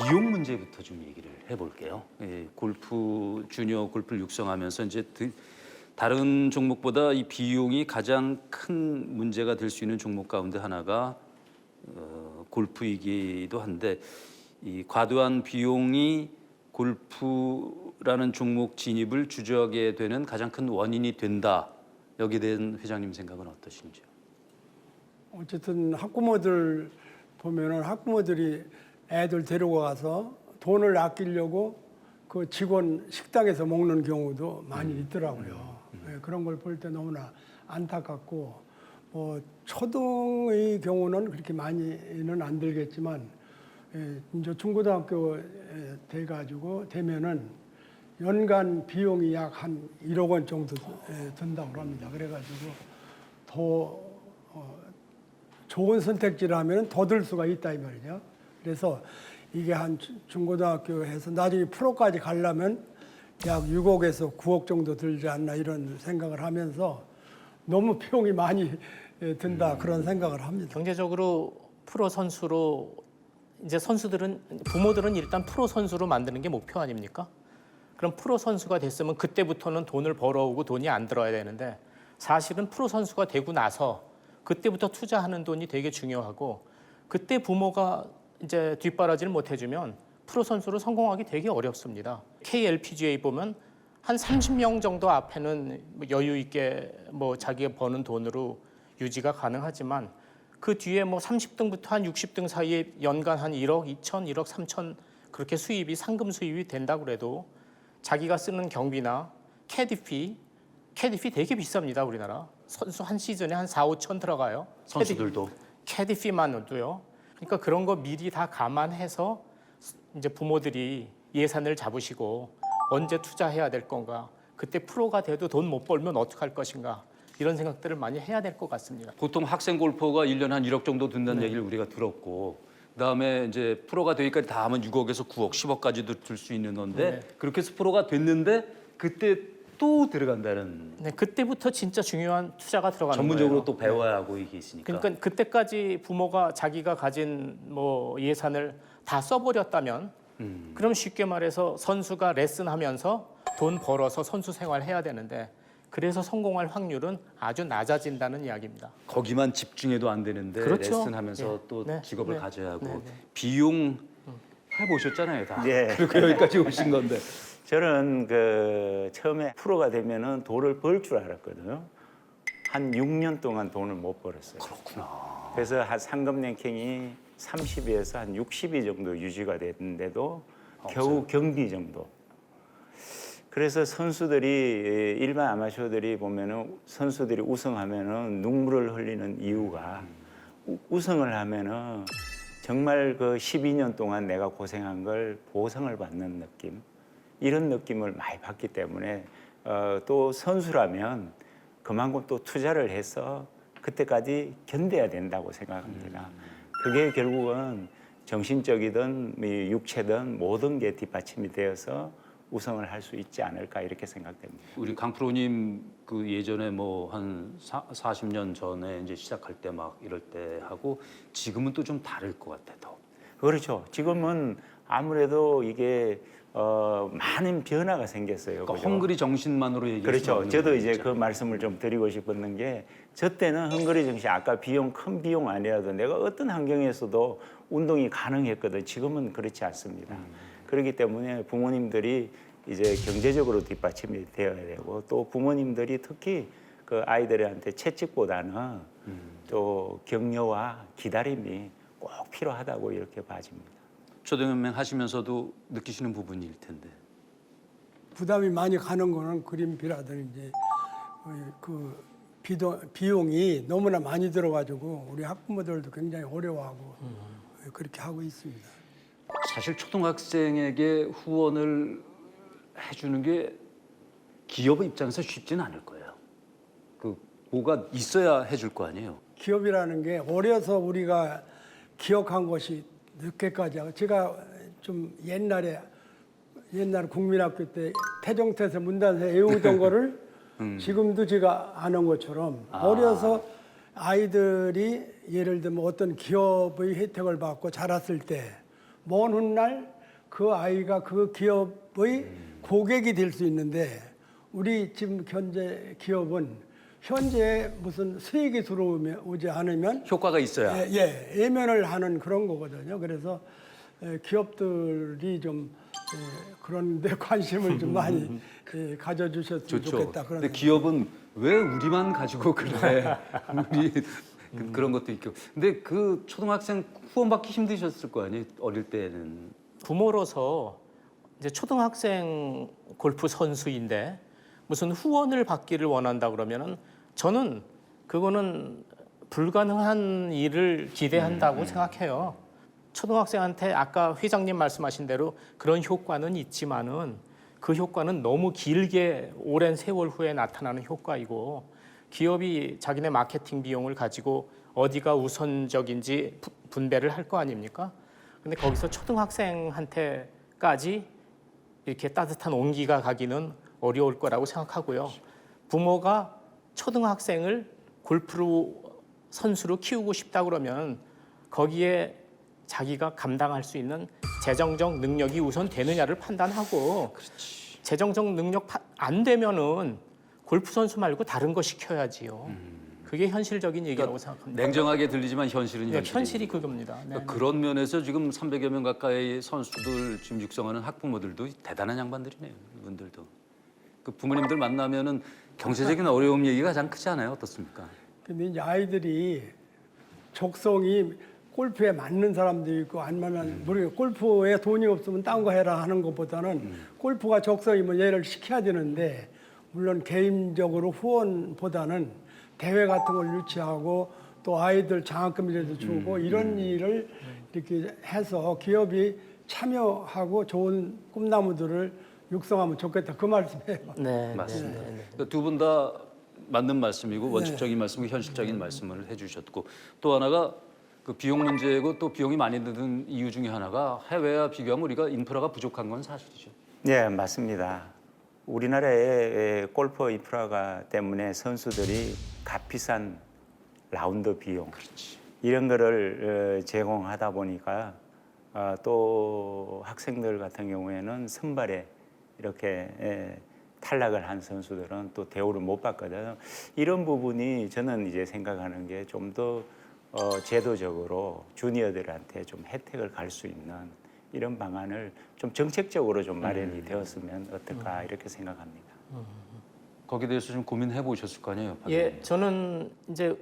비용 문제부터 좀 얘기를 해볼게요. 골프 주니어 골프를 육성하면서 이제 다른 종목보다 이 비용이 가장 큰 문제가 될 수 있는 종목 가운데 하나가 골프이기도 한데 이 과도한 비용이 골프라는 종목 진입을 주저하게 되는 가장 큰 원인이 된다. 여기에 대한 회장님 생각은 어떠신지요? 어쨌든 학부모들 보면은 학부모들이 애들 데리고 가서 돈을 아끼려고 그 직원 식당에서 먹는 경우도 많이 있더라고요. 예, 그런 걸 볼 때 너무나 안타깝고 뭐 초등의 경우는 그렇게 많이는 안 들겠지만 이제 중고등학교 돼가지고 되면은 연간 비용이 약 한 1억 원 정도 든다고 합니다. 그래가지고 더 좋은 선택지라면 더 들 수가 있다 이 말이죠. 그래서 이게 한 중고등학교에서 나중에 프로까지 가려면 약 6억에서 9억 정도 들지 않나 이런 생각을 하면서 너무 비용이 많이 든다 그런 생각을 합니다. 경제적으로 프로 선수로 이제 부모들은 일단 프로 선수로 만드는 게 목표 아닙니까? 그럼 프로 선수가 됐으면 그때부터는 돈을 벌어오고 돈이 안 들어야 되는데 사실은 프로 선수가 되고 나서 그때부터 투자하는 돈이 되게 중요하고 그때 부모가 이제 뒷바라지를 못 해주면 프로 선수로 성공하기 되게 어렵습니다. KLPGA 보면 한 30명 정도 앞에는 여유 있게 뭐 자기가 버는 돈으로 유지가 가능하지만 그 뒤에 뭐 30등부터 한 60등 사이에 연간 한 1억 2천, 1억 3천 그렇게 수입이 상금 수입이 된다고 그래도 자기가 쓰는 경비나 캐디피 되게 비쌉니다. 우리나라 선수 한 시즌에 한 4, 5천 들어가요. 선수들도 캐디피만으로도요. 그러니까 그런 거 미리 다 감안해서 이제 부모들이 예산을 잡으시고 언제 투자해야 될 건가, 그때 프로가 돼도 돈 못 벌면 어떡할 것인가 이런 생각들을 많이 해야 될 것 같습니다. 보통 학생 골퍼가 1년에 한 1억 정도 든다는 얘기를 우리가 들었고 그다음에 이제 프로가 되기까 다 하면 6억에서 9억, 10억까지도 들 수 있는 건데 그렇게 해서 프로가 됐는데 그때 또 들어간다는 네, 그때부터 진짜 중요한 투자가 들어가는 전문적으로 거예요. 또 배워야 하고 이게 있으니까. 그러니까 그때까지 부모가 자기가 가진 뭐 예산을 다 써버렸다면 그럼 쉽게 말해서 선수가 레슨하면서 돈 벌어서 선수 생활해야 되는데 그래서 성공할 확률은 아주 낮아진다는 이야기입니다. 거기만 집중해도 안 되는데 그렇죠. 레슨하면서 또 네. 직업을 네. 가져야 하고 네. 비용 해보셨잖아요 다. 네. 그리고 여기까지 오신 건데. 저는 그 처음에 프로가 되면은 돈을 벌 줄 알았거든요. 한 6년 동안 돈을 못 벌었어요. 그렇구나. 그래서 한 상금 랭킹이 30위에서 한 60위 정도 유지가 됐는데도 겨우 경기 정도. 그래서 선수들이 일반 아마추어들이 보면은 선수들이 우승하면은 눈물을 흘리는 이유가 우승을 하면은 정말 그 12년 동안 내가 고생한 걸 보상을 받는 느낌. 이런 느낌을 많이 받기 때문에 또 선수라면 그만큼 또 투자를 해서 그때까지 견뎌야 된다고 생각합니다. 그게 결국은 정신적이든 육체든 모든 게 뒷받침이 되어서 우승을 할 수 있지 않을까 이렇게 생각됩니다. 우리 강 프로님 그 예전에 뭐 한 40년 전에 이제 시작할 때 막 이럴 때 하고 지금은 또 좀 다를 것 같아 더. 그렇죠. 지금은 아무래도 이게 많은 변화가 생겼어요. 그러니까 그죠? 헝그리 정신만으로 얘기할 그렇죠. 수는 없는 저도 이제 거겠죠. 그 말씀을 좀 드리고 싶었는 게 저 때는 헝그리 정신 아까 큰 비용 아니라도 내가 어떤 환경에서도 운동이 가능했거든. 지금은 그렇지 않습니다. 그렇기 때문에 부모님들이 이제 경제적으로 뒷받침이 되어야 되고 또 부모님들이 특히 그 아이들한테 채찍보다는 또 격려와 기다림이 꼭 필요하다고 이렇게 봐집니다. 초등학생 하시면서도 느끼시는 부분일 텐데. 부담이 많이 가는 거는 그림비라든지 그 비용이 너무나 많이 들어가지고 우리 학부모들도 굉장히 어려워하고 그렇게 하고 있습니다. 사실 초등학생에게 후원을 해주는 게 기업 입장에서 쉽지는 않을 거예요. 그 뭐가 있어야 해줄 거 아니에요. 기업이라는 게 어려서 우리가 기억한 것이 늦게까지 하고 제가 좀 옛날 국민학교 때 태종태세 문단세 외우던 거를 지금도 제가 아는 것처럼 어려서 아이들이 예를 들면 어떤 기업의 혜택을 받고 자랐을 때 먼 훗날 그 아이가 그 기업의 고객이 될 수 있는데 우리 지금 현재 기업은 현재 무슨 수익이 들어오지 않으면 효과가 있어야. 예면을 하는 그런 거거든요. 그래서 기업들이 좀 그런 데 관심을 좀 많이 가져주셨으면 좋죠. 좋겠다. 그런 근데 기업은 왜 우리만 가지고 그래? 우리 그런 것도 있고. 근데 그 초등학생 후원받기 힘드셨을 거 아니에요? 어릴 때는. 부모로서 이제 초등학생 골프 선수인데 무슨 후원을 받기를 원한다 그러면은 저는 그거는 불가능한 일을 기대한다고 생각해요. 초등학생한테 아까 회장님 말씀하신 대로 그런 효과는 있지만은 그 효과는 너무 길게 오랜 세월 후에 나타나는 효과이고 기업이 자기네 마케팅 비용을 가지고 어디가 우선적인지 분배를 할 거 아닙니까? 근데 거기서 초등학생한테까지 이렇게 따뜻한 온기가 가기는 어려울 거라고 생각하고요. 부모가 초등학생을 골프로 선수로 키우고 싶다 그러면 거기에 자기가 감당할 수 있는 재정적 능력이 우선 되느냐를 판단하고 재정적 능력 안 되면은 골프 선수 말고 다른 거 시켜야지요. 그게 현실적인 얘기라고 생각합니다. 냉정하게 들리지만 현실은 네, 현실이. 현실이 그겁니다. 네. 그러니까 그런 면에서 지금 300여 명 가까이 선수들 지금 육성하는 학부모들도 대단한 양반들이네요. 이분들도. 그 부모님들 만나면은 경제적인 어려움 얘기가 가장 크지 않아요? 어떻습니까? 근데 이제 아이들이 적성이 골프에 맞는 사람도 있고 안 맞는 모르겠고 골프에 돈이 없으면 딴 거 해라 하는 것보다는 골프가 적성이면 얘를 시켜야 되는데 물론 개인적으로 후원보다는 대회 같은 걸 유치하고 또 아이들 장학금이라도 주고 이런 일을 이렇게 해서 기업이 참여하고 좋은 꿈나무들을 육성하면 좋겠다 그 말씀이에요. 네, 맞습니다. 네, 네. 그러니까 두 분 다 맞는 말씀이고 원칙적인 말씀이고 현실적인 말씀을 해주셨고 또 하나가 그 비용 문제고 또 비용이 많이 드는 이유 중에 하나가 해외와 비교하면 우리가 인프라가 부족한 건 사실이죠. 네, 맞습니다. 우리나라의 골프 인프라가 때문에 선수들이 값비싼 라운드 비용 이런 거를 제공하다 보니까 또 학생들 같은 경우에는 선발에 이렇게 탈락을 한 선수들은 또 대우를 못 받거든요. 이런 부분이 저는 이제 생각하는 게 좀 더 제도적으로 주니어들한테 좀 혜택을 갈 수 있는 이런 방안을 좀 정책적으로 좀 마련이 되었으면 어떨까 이렇게 생각합니다. 거기에 대해서 좀 고민해 보셨을 거 아니에요? 예, 저는 이제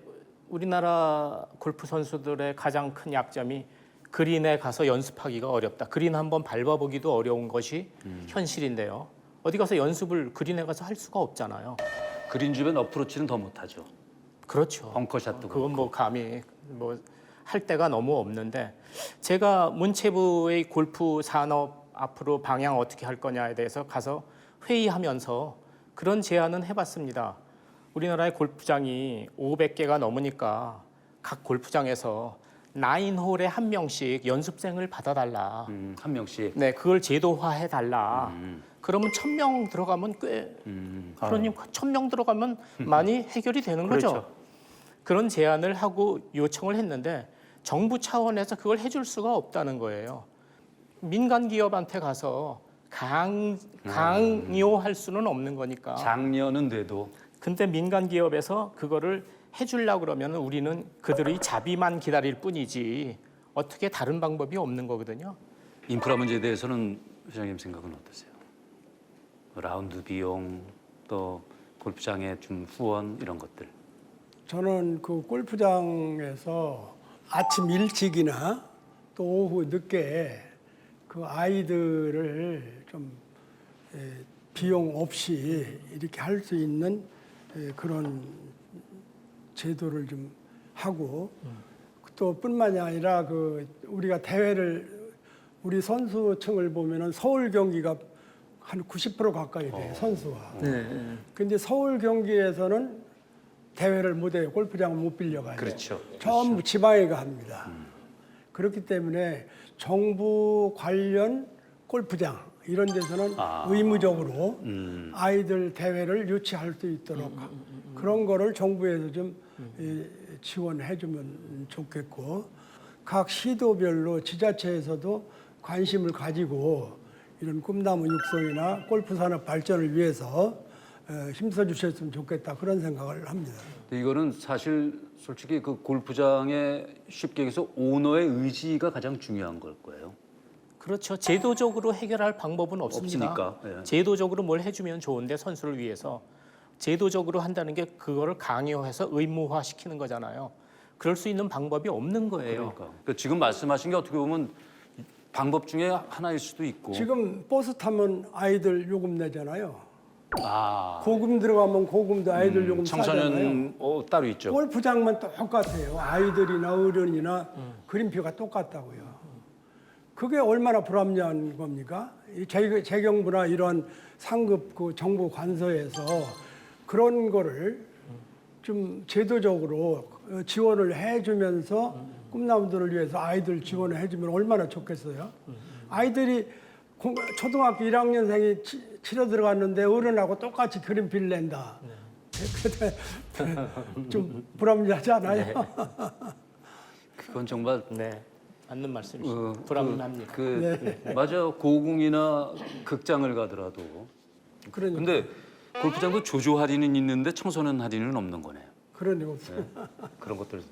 우리나라 골프 선수들의 가장 큰 약점이 그린에 가서 연습하기가 어렵다. 그린 한번 밟아보기도 어려운 것이 현실인데요. 어디 가서 연습을 그린에 가서 할 수가 없잖아요. 그린 주변 어프로치는 더 못하죠. 그렇죠. 벙커샷도 그건 뭐 감히 뭐 할 데가 너무 없는데 제가 문체부의 골프 산업 앞으로 방향 어떻게 할 거냐에 대해서 가서 회의하면서 그런 제안은 해봤습니다. 우리나라의 골프장이 500개가 넘으니까 각 골프장에서 9홀에 한 명씩 연습생을 받아달라. 한 명씩. 네, 그걸 제도화해달라. 그러면 1,000명 들어가면 꽤 그러니 1,000명 들어가면 많이 해결이 되는 거죠. 그렇죠. 그런 제안을 하고 요청을 했는데 정부 차원에서 그걸 해줄 수가 없다는 거예요. 민간 기업한테 가서 강요할 수는 없는 거니까. 작년은 돼도 근데 민간 기업에서 그거를 해주려고 그러면 우리는 그들의 자비만 기다릴 뿐이지 어떻게 다른 방법이 없는 거거든요. 인프라 문제에 대해서는 회장님 생각은 어떠세요? 라운드 비용 또 골프장의 좀 후원 이런 것들. 저는 그 골프장에서 아침 일찍이나 또 오후 늦게 그 아이들을 좀 비용 없이 이렇게 할 수 있는 그런 제도를 좀 하고 또 뿐만이 아니라 그 우리가 대회를 우리 선수층을 보면은 서울 경기가 한 90% 가까이 돼요 선수가. 근데 서울 경기에서는 대회를 못 해요. 골프장을 못 빌려가요. 그렇죠. 전부 지방에 합니다. 그렇기 때문에 정부 관련 골프장 이런 데서는 의무적으로 아이들 대회를 유치할 수 있도록 그런 거를 정부에서 좀 지원해 주면 좋겠고 각 시도별로 지자체에서도 관심을 가지고 이런 꿈나무 육성이나 골프 산업 발전을 위해서 힘써 주셨으면 좋겠다 그런 생각을 합니다. 근데 이거는 사실 솔직히 그 골프장에 쉽게 얘기해서 오너의 의지가 가장 중요한 걸 거예요. 그렇죠. 제도적으로 해결할 방법은 없습니다. 없으니까. 예. 제도적으로 뭘 해주면 좋은데 선수를 위해서 제도적으로 한다는 게 그거를 강요해서 의무화시키는 거잖아요. 그럴 수 있는 방법이 없는 거예요. 그러니까 지금 말씀하신 게 어떻게 보면 방법 중에 하나일 수도 있고. 지금 버스 타면 아이들 요금 내잖아요. 아, 고금 들어가면 고금도 아이들 요금 싸잖아요. 청소년 따로 있죠. 골프장만 똑같아요. 아이들이나 어른이나 그림표가 똑같다고요. 그게 얼마나 불합리한 겁니까? 이 재경부나 이런 상급 그 정부 관서에서 그런 거를 좀 제도적으로 지원을 해주면서 꿈나무들을 위해서 아이들 지원을 해주면 얼마나 좋겠어요. 아이들이 초등학교 1학년생이 치러 들어갔는데 어른하고 똑같이 그림필 낸다. 좀 불합리하지 않아요? 그건 정말 네, 맞는 말씀이시죠. 불합리합니다. 맞아요. 고궁이나 극장을 가더라도. 그러니까. 근데 골프장도 조조 할인은 있는데 청소년 할인은 없는 거네요. 그런 일 없어요. 그런 것들.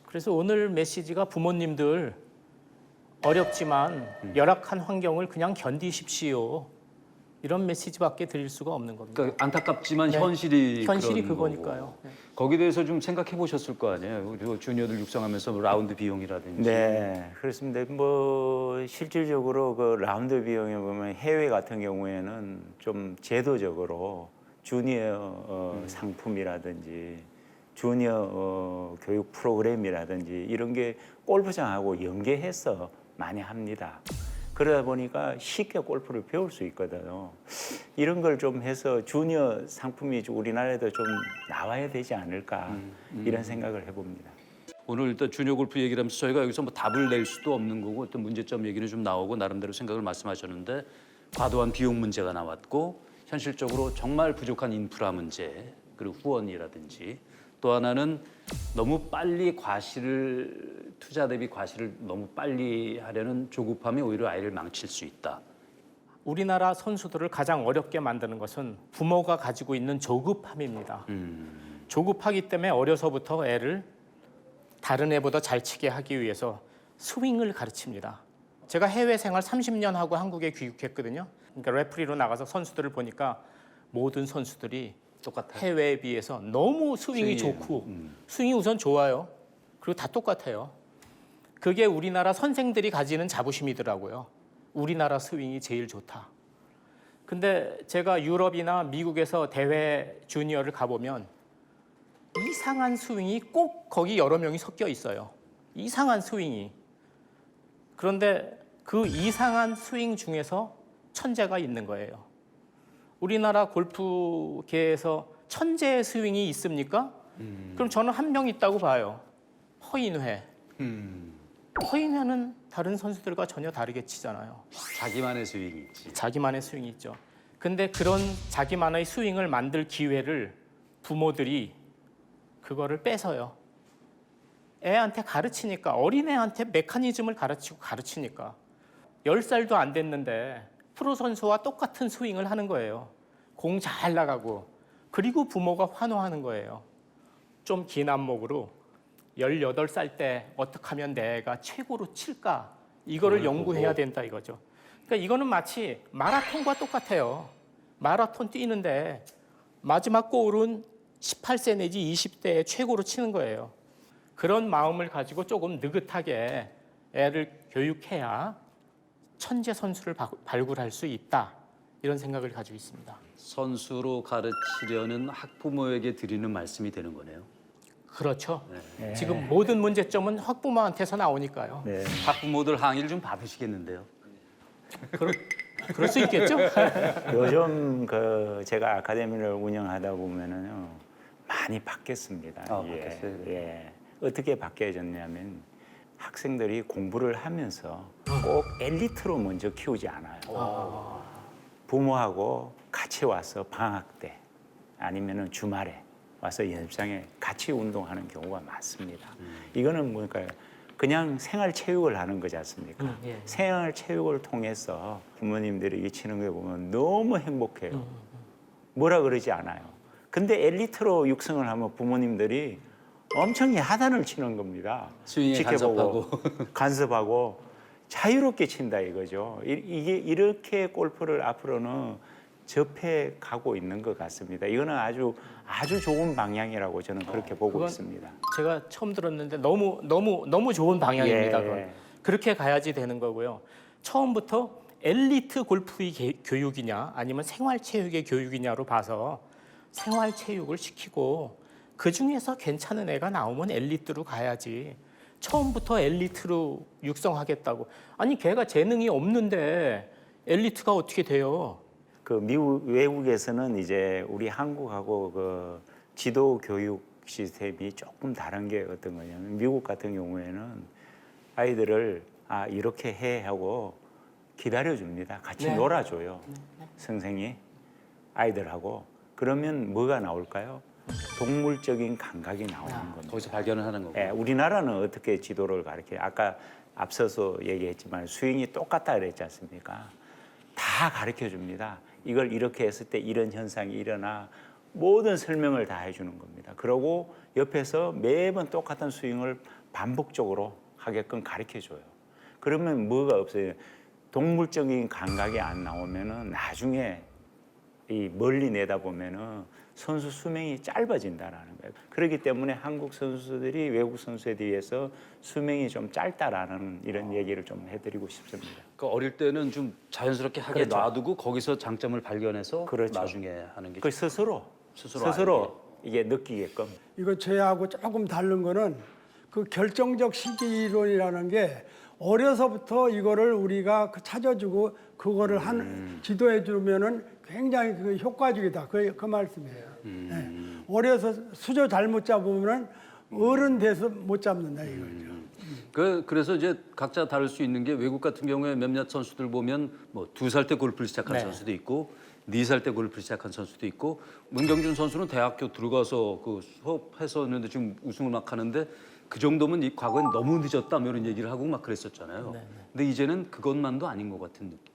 그래서 오늘 메시지가 부모님들 어렵지만 열악한 환경을 그냥 견디십시오. 이런 메시지밖에 드릴 수가 없는 겁니다. 그러니까 안타깝지만 네. 현실이 현실이 그런 그거니까요. 거고. 네. 거기에 대해서 좀 생각해 보셨을 거 아니에요. 그리고 주니어들 육성하면서 라운드 비용이라든지. 네, 그렇습니다. 뭐 실질적으로 그 라운드 비용에 보면 해외 같은 경우에는 좀 제도적으로 주니어 상품이라든지 주니어 교육 프로그램이라든지 이런 게 골프장하고 연계해서 많이 합니다. 그러다 보니까 쉽게 골프를 배울 수 있거든요. 이런 걸 좀 해서 주니어 상품이 우리나라에도 좀 나와야 되지 않을까 이런 생각을 해봅니다. 오늘 일단 주니어 골프 얘기를 하면서 저희가 여기서 뭐 답을 낼 수도 없는 거고 어떤 문제점 얘기는 좀 나오고 나름대로 생각을 말씀하셨는데 과도한 비용 문제가 나왔고 현실적으로 정말 부족한 인프라 문제 그리고 후원이라든지 또 하나는 너무 빨리 투자 대비 과실을 너무 빨리 하려는 조급함이 오히려 아이를 망칠 수 있다. 우리나라 선수들을 가장 어렵게 만드는 것은 부모가 가지고 있는 조급함입니다. 조급하기 때문에 어려서부터 애를 다른 애보다 잘 치게 하기 위해서 스윙을 가르칩니다. 제가 해외 생활 30년 하고 한국에 귀국했거든요. 그러니까 레프리로 나가서 선수들을 보니까 모든 선수들이 똑같아요. 해외에 비해서 너무 스윙이 좋고 스윙이 우선 좋아요. 그리고 다 똑같아요. 그게 우리나라 선생들이 가지는 자부심이더라고요. 우리나라 스윙이 제일 좋다. 근데 제가 유럽이나 미국에서 대회 주니어를 가보면 이상한 스윙이 꼭 거기 여러 명이 섞여 있어요. 이상한 스윙이. 그런데 그 이상한 스윙 중에서 천재가 있는 거예요. 우리나라 골프계에서 천재의 스윙이 있습니까? 그럼 저는 한 명 있다고 봐요. 허인회. 허인회는 다른 선수들과 전혀 다르게 치잖아요. 자기만의 스윙이 있지. 자기만의 스윙이 있죠. 근데 그런 자기만의 스윙을 만들 기회를 부모들이 그거를 뺏어요. 애한테 가르치니까, 어린애한테 메커니즘을 가르치니까 10살도 안 됐는데 프로 선수와 똑같은 스윙을 하는 거예요. 공 잘 나가고. 그리고 부모가 환호하는 거예요. 좀 긴 안목으로 18살 때 어떻게 하면 내가 최고로 칠까? 이거를 연구해야 된다 이거죠. 그러니까 이거는 마치 마라톤과 똑같아요. 마라톤 뛰는데 마지막 골은 18세 내지 20대에 최고로 치는 거예요. 그런 마음을 가지고 조금 느긋하게 애를 교육해야 천재 선수를 발굴할 수 있다. 이런 생각을 가지고 있습니다. 선수로 가르치려는 학부모에게 드리는 말씀이 되는 거네요. 그렇죠. 지금 모든 문제점은 학부모한테서 나오니까요. 네. 학부모들 항의를 좀 받으시겠는데요. 그럴 수 있겠죠? 요즘 제가 아카데미를 운영하다 보면은요 많이 바뀌었습니다. 바뀌었어요? 예. 어떻게 바뀌어졌냐면 학생들이 공부를 하면서 꼭 엘리트로 먼저 키우지 않아요. 부모하고 같이 와서 방학 때 아니면은 주말에 와서 연습장에 같이 운동하는 경우가 많습니다. 이거는 뭐니까 그냥 생활 체육을 하는 거지 않습니까? 예. 생활 체육을 통해서 부모님들이 이 치는 거 보면 너무 행복해요. 뭐라 그러지 않아요. 근데 엘리트로 육성을 하면 부모님들이 엄청 야단을 치는 겁니다. 스윙에 지켜보고 간섭하고 자유롭게 친다 이거죠. 이게 이렇게 골프를 앞으로는 접해 가고 있는 것 같습니다. 이거는 아주 좋은 방향이라고 저는 그렇게 보고 그건 있습니다. 제가 처음 들었는데 너무 좋은 방향입니다. 예. 그건. 그렇게 가야지 되는 거고요. 처음부터 엘리트 골프의 교육이냐 아니면 생활체육의 교육이냐로 봐서 생활체육을 시키고 그 중에서 괜찮은 애가 나오면 엘리트로 가야지. 처음부터 엘리트로 육성하겠다고. 아니 걔가 재능이 없는데 엘리트가 어떻게 돼요? 그 외국에서는 이제 우리 한국하고 그 지도 교육 시스템이 조금 다른 게 어떤 거냐면 미국 같은 경우에는 아이들을 이렇게 해 하고 기다려 줍니다. 같이 네. 놀아줘요. 선생이 아이들하고. 그러면 뭐가 나올까요? 동물적인 감각이 나오는 겁니다. 거기서 발견을 하는 거고. 예, 우리나라는 어떻게 지도를 가르쳐요? 아까 앞서서 얘기했지만 스윙이 똑같다 그랬지 않습니까? 다 가르쳐 줍니다. 이걸 이렇게 했을 때 이런 현상이 일어나 모든 설명을 다 해주는 겁니다. 그러고 옆에서 매번 똑같은 스윙을 반복적으로 하게끔 가르쳐 줘요. 그러면 뭐가 없어요? 동물적인 감각이 안 나오면은 나중에 이 멀리 내다보면은 선수 수명이 짧아진다라는 거예요. 그렇기 때문에 한국 선수들이 외국 선수에 비해서 수명이 좀 짧다라는 이런 얘기를 좀 해드리고 싶습니다. 그러니까 어릴 때는 좀 자연스럽게 하게 그렇죠. 놔두고 거기서 장점을 발견해서 그렇죠. 나중에 하는 게 그 스스로 이게 느끼게끔. 이거 저하고 조금 다른 거는 그 결정적 시기 이론이라는 게 어려서부터 이거를 우리가 찾아주고 그거를 지도해 주면은 굉장히 그 효과적이다. 그 말씀이에요. 네. 어려서 수저 잘못 잡으면은 어른 돼서 못 잡는다 이거죠. 그래서 이제 각자 다를 수 있는 게 외국 같은 경우에 몇몇 선수들 보면 뭐 2살 때 골프를 시작한 네. 선수도 있고 4살 때 골프를 시작한 선수도 있고 문경준 선수는 대학교 들어가서 그 수업했었는데 지금 우승을 막 하는데 그 정도면 이 과거엔 너무 늦었다 뭐 이런 얘기를 하고 막 그랬었잖아요. 근데 이제는 그것만도 아닌 것 같은 느낌.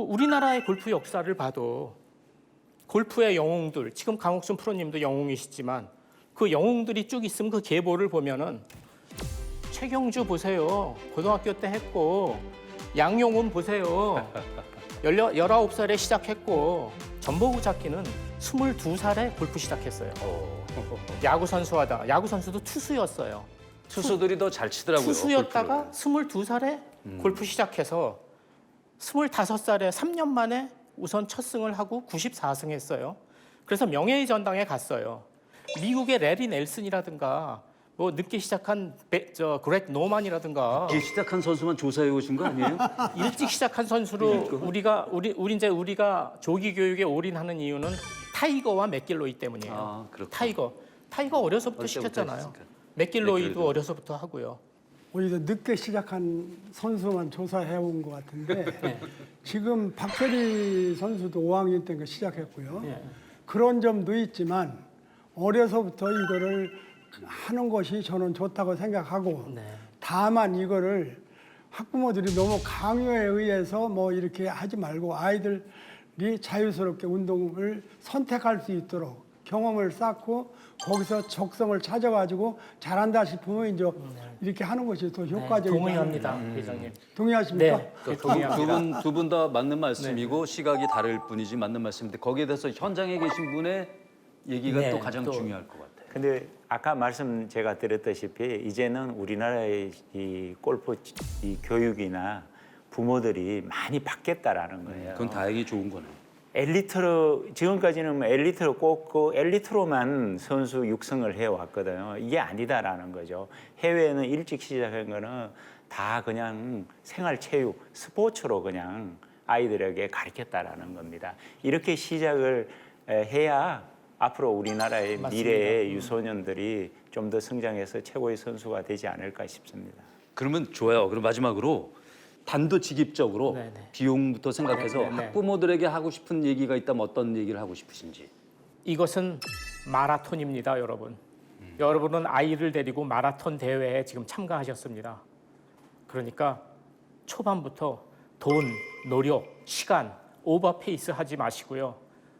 우리나라의 골프 역사를 봐도 골프의 영웅들, 지금 강옥순 프로님도 영웅이시지만 그 영웅들이 쭉 있으면 그 계보를 보면은 최경주 보세요. 고등학교 때 했고 양용훈 보세요. 19살에 시작했고 전보구 잡기는 22살에 골프 시작했어요. 야구 선수 하다가 야구 선수도 투수였어요. 투수들이 더 잘 치더라고요. 투수였다가 골프를. 22살에 골프 시작해서 25살에 3년 만에 우선 첫 승을 하고 94승 했어요. 그래서 명예의 전당에 갔어요. 미국의 레리 넬슨이라든가 뭐 늦게 시작한 그렉 노만이라든가 이제 시작한 선수만 조사해 오신 거 아니에요? 일찍 시작한 선수로 우리가 조기 교육에 올인하는 이유는 타이거와 맥길로이 때문이에요. 아, 그렇구나. 타이거 어려서부터 어릴 때부터 시켰잖아요. 했으니까. 맥길로이도 맥길로이도. 어려서부터 하고요. 오히려 늦게 시작한 선수만 조사해 온 것 같은데 지금 박세리 선수도 5학년 때인가 시작했고요. 예. 그런 점도 있지만 어려서부터 이거를 하는 것이 저는 좋다고 생각하고 네. 다만 이거를 학부모들이 너무 강요에 의해서 뭐 이렇게 하지 말고 아이들이 자유스럽게 운동을 선택할 수 있도록 경험을 쌓고 거기서 적성을 찾아가지고 잘한다 싶으면 이제 이렇게 하는 것이 더 효과적이다. 동의합니다, 회장님. 동의하십니까? 네, 동의합니다. 두 분 다 맞는 말씀이고 시각이 다를 뿐이지 맞는 말씀인데 거기에 대해서 현장에 계신 분의 얘기가 네, 또 가장 또. 중요할 것 같아요. 근데 아까 말씀 제가 드렸다시피 이제는 우리나라의 이 골프 이 교육이나 부모들이 많이 바뀌었다라는 거예요. 그건 다행히 좋은 거네요. 엘리트로 지금까지는 엘리트로 꼽고 엘리트로만 선수 육성을 해왔거든요. 이게 아니다라는 거죠. 해외에는 일찍 시작한 거는 다 그냥 생활체육, 스포츠로 그냥 아이들에게 가르쳤다라는 겁니다. 이렇게 시작을 해야 앞으로 우리나라의 맞습니다. 미래의 유소년들이 좀 더 성장해서 최고의 선수가 되지 않을까 싶습니다. 그러면 좋아요. 그럼 마지막으로 단도직입적으로 네네. 비용부터 생각해서 네네. 학부모들에게 하고 싶은 얘기가 있다면 어떤 얘기를 하고 싶으신지. 이것은 마라톤입니다, 여러분. 여러분은 아이를 데리고 마라톤 대회에 지금 참가하셨습니다. 그러니까 초반부터 돈, 노력, 시간 오버페이스 하지 마시고요.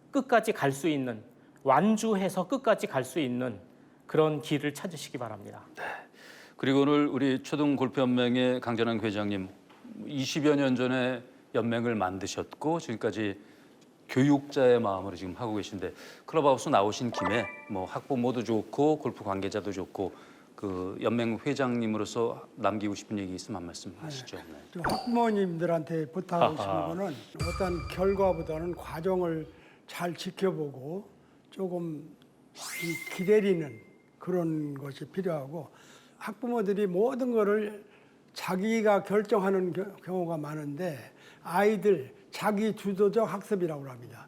끝까지 갈 수 있는, 완주해서 끝까지 갈 수 있는 그런 길을 찾으시기 바랍니다. 그리고 오늘 우리 초등골프연맹의 강전환 회장님 20여 년 전에 연맹을 만드셨고 지금까지 교육자의 마음으로 지금 하고 계신데 클럽하우스 나오신 김에 뭐 학부모도 좋고 골프 관계자도 좋고 그 연맹 회장님으로서 남기고 싶은 얘기 있으면 한 말씀 하시죠. 네. 좀 학부모님들한테 부탁하고 싶은 거는 어떤 결과보다는 과정을 잘 지켜보고 조금 기다리는 그런 것이 필요하고 학부모들이 모든 거를 자기가 결정하는 경우가 많은데 아이들 자기 주도적 학습이라고 합니다.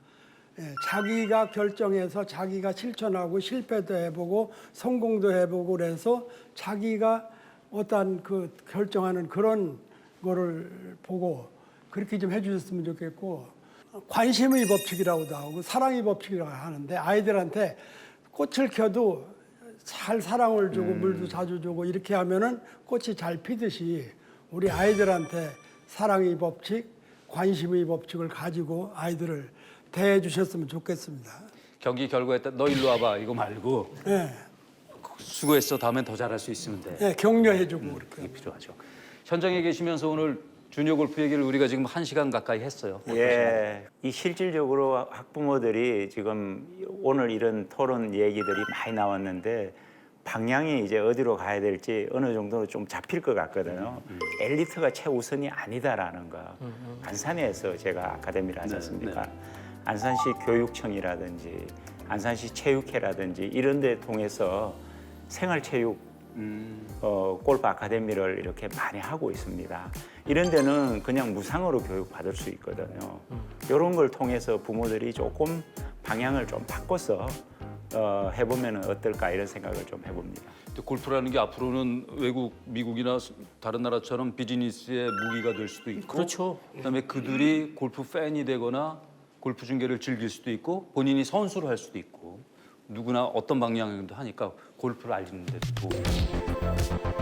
예, 자기가 결정해서 자기가 실천하고 실패도 해보고 성공도 해보고 그래서 자기가 어떤 그 결정하는 그런 거를 보고 그렇게 좀 해주셨으면 좋겠고 관심의 법칙이라고도 하고 사랑의 법칙이라고 하는데 아이들한테 꽃을 켜도 잘 사랑을 주고 물도 자주 주고 이렇게 하면은 꽃이 잘 피듯이 우리 아이들한테 사랑의 법칙, 관심의 법칙을 가지고 아이들을 대해 주셨으면 좋겠습니다. 경기 결과에 따라 너 일로 와봐 이거 말고 네, 수고했어 다음엔 더 잘할 수 있으면 돼. 네 격려해주고 그게 그렇게. 필요하죠. 현장에 계시면서 오늘 주니어 골프 얘기를 우리가 지금 1시간 가까이 했어요. 예, 이 실질적으로 학부모들이 지금 오늘 이런 토론 얘기들이 많이 나왔는데 방향이 이제 어디로 가야 될지 어느 정도 좀 잡힐 것 같거든요. 엘리트가 최우선이 아니다라는 거. 안산에서 제가 아카데미를 하지 않습니까? 안산시 교육청이라든지 안산시 체육회라든지 이런 데 통해서 생활체육 골프 아카데미를 이렇게 많이 하고 있습니다. 이런 데는 그냥 무상으로 교육받을 수 있거든요. 이런 걸 통해서 부모들이 조금 방향을 좀 바꿔서 해보면 어떨까 이런 생각을 좀 해봅니다. 또 골프라는 게 앞으로는 외국, 미국이나 다른 나라처럼 비즈니스의 무기가 될 수도 있고 그렇죠. 그다음에 그들이 골프 팬이 되거나 골프 중계를 즐길 수도 있고 본인이 선수를 할 수도 있고 누구나 어떤 방향도 하니까 골프를 알리는 데 도움이 됩니다.